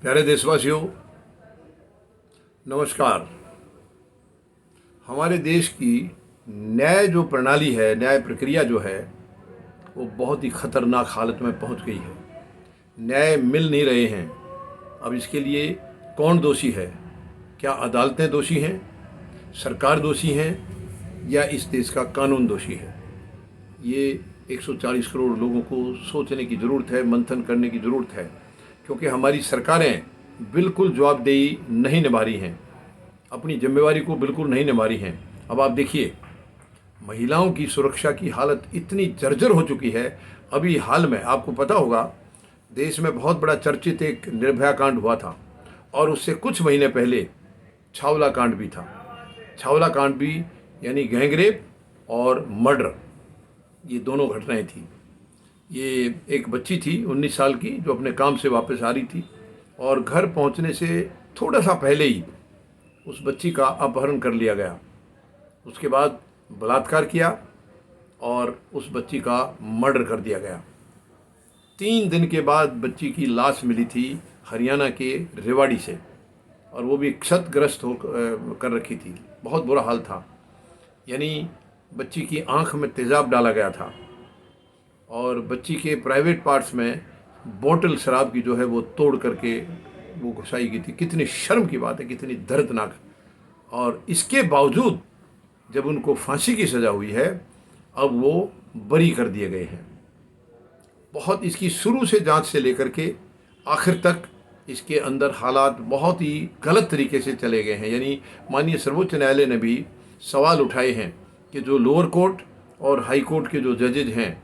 प्यारे देशवासियों, नमस्कार। हमारे देश की न्याय जो प्रणाली है, न्याय प्रक्रिया जो है, वो बहुत ही खतरनाक हालत में पहुंच गई है। न्याय मिल नहीं रहे हैं। अब इसके लिए कौन दोषी है? क्या अदालतें दोषी हैं, सरकार दोषी हैं, या इस देश का कानून दोषी है? ये 140 करोड़ लोगों को सोचने की ज़रूरत है, मंथन करने की ज़रूरत है, क्योंकि हमारी सरकारें बिल्कुल जवाबदेही नहीं निभा रही हैं, अपनी जिम्मेवारी को बिल्कुल नहीं निभा रही हैं। अब आप देखिए, महिलाओं की सुरक्षा की हालत इतनी जर्जर हो चुकी है। अभी हाल में आपको पता होगा, देश में बहुत बड़ा चर्चित एक निर्भया कांड हुआ था, और उससे कुछ महीने पहले छावला कांड भी था। छावला कांड भी यानी गैंगरेप और मर्डर, ये दोनों घटनाएं थी। ये एक बच्ची थी 19 साल की, जो अपने काम से वापस आ रही थी, और घर पहुंचने से थोड़ा सा पहले ही उस बच्ची का अपहरण कर लिया गया। उसके बाद बलात्कार किया और उस बच्ची का मर्डर कर दिया गया। 3 दिन के बाद बच्ची की लाश मिली थी हरियाणा के रेवाड़ी से, और वो भी क्षतग्रस्त हो कर रखी थी। बहुत बुरा हाल था। यानी बच्ची की आंख में तेज़ाब डाला गया था, और बच्ची के प्राइवेट पार्ट्स में बोतल शराब की जो है वो तोड़ करके वो घुसाई गई थी। कितनी शर्म की बात है, कितनी दर्दनाक। और इसके बावजूद जब उनको फांसी की सज़ा हुई है, अब वो बरी कर दिए गए हैं। बहुत इसकी शुरू से जांच से लेकर के आखिर तक इसके अंदर हालात बहुत ही गलत तरीके से चले गए हैं। यानी माननीय सर्वोच्च न्यायालय ने भी सवाल उठाए हैं कि जो लोअर कोर्ट और हाई कोर्ट के जो जजेज हैं,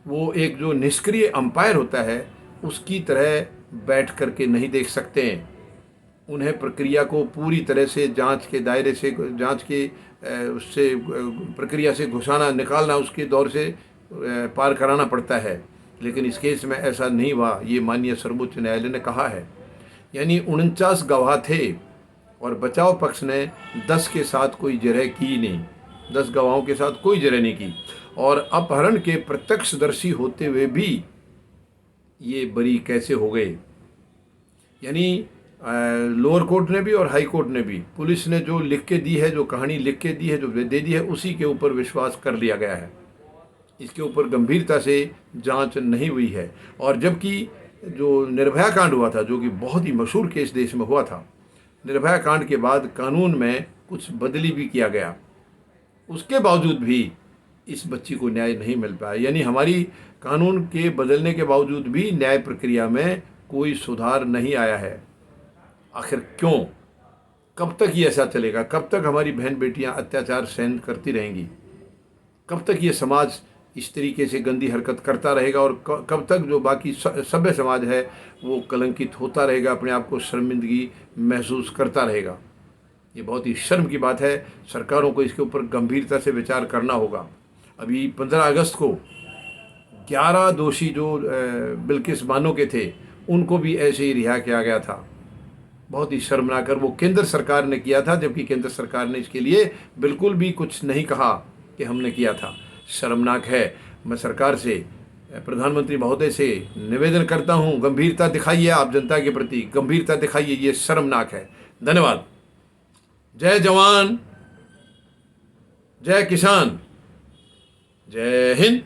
वो एक जो निष्क्रिय अंपायर होता है उसकी तरह बैठ करके नहीं देख सकते हैं। उन्हें प्रक्रिया को पूरी तरह से जांच के दायरे से, जांच के उससे प्रक्रिया से घुसाना निकालना, उसके दौर से पार कराना पड़ता है। लेकिन इस केस में ऐसा नहीं हुआ, ये माननीय सर्वोच्च न्यायालय ने कहा है। यानी 49 गवाह थे, और बचाव पक्ष ने 10 के साथ कोई जरह की नहीं, 10 गवाहों के साथ कोई जरह नहीं की, और अपहरण के प्रत्यक्षदर्शी होते हुए भी ये बरी कैसे हो गए? यानी लोअर कोर्ट ने भी और हाई कोर्ट ने भी, पुलिस ने जो लिख के दी है, जो कहानी लिख के दी है, जो दे दी है, उसी के ऊपर विश्वास कर लिया गया है। इसके ऊपर गंभीरता से जांच नहीं हुई है। और जबकि जो निर्भया कांड हुआ था, जो कि बहुत ही मशहूर केस देश में हुआ था, निर्भया कांड के बाद कानून में कुछ बदली भी किया गया, उसके बावजूद भी इस बच्ची को न्याय नहीं मिल पाया। यानी हमारी कानून के बदलने के बावजूद भी न्याय प्रक्रिया में कोई सुधार नहीं आया है। आखिर क्यों? कब तक ये ऐसा चलेगा? कब तक हमारी बहन बेटियां अत्याचार सहन करती रहेंगी? कब तक ये समाज इस तरीके से गंदी हरकत करता रहेगा? और कब तक जो बाकी सभ्य समाज है वो कलंकित होता रहेगा, अपने आप को शर्मिंदगी महसूस करता रहेगा? ये बहुत ही शर्म की बात है। सरकारों को इसके ऊपर गंभीरता से विचार करना होगा। अभी 15 अगस्त को 11 दोषी जो बिल्किस बानो के थे, उनको भी ऐसे ही रिहा किया गया था। बहुत ही शर्मनाक। वो केंद्र सरकार ने किया था, जबकि केंद्र सरकार ने इसके लिए बिल्कुल भी कुछ नहीं कहा कि हमने किया था। शर्मनाक है। मैं सरकार से, प्रधानमंत्री महोदय से निवेदन करता हूं, गंभीरता दिखाइए, आप जनता के प्रति गंभीरता दिखाइए। ये शर्मनाक है। धन्यवाद। जय जवान, जय किसान, जय हिंद।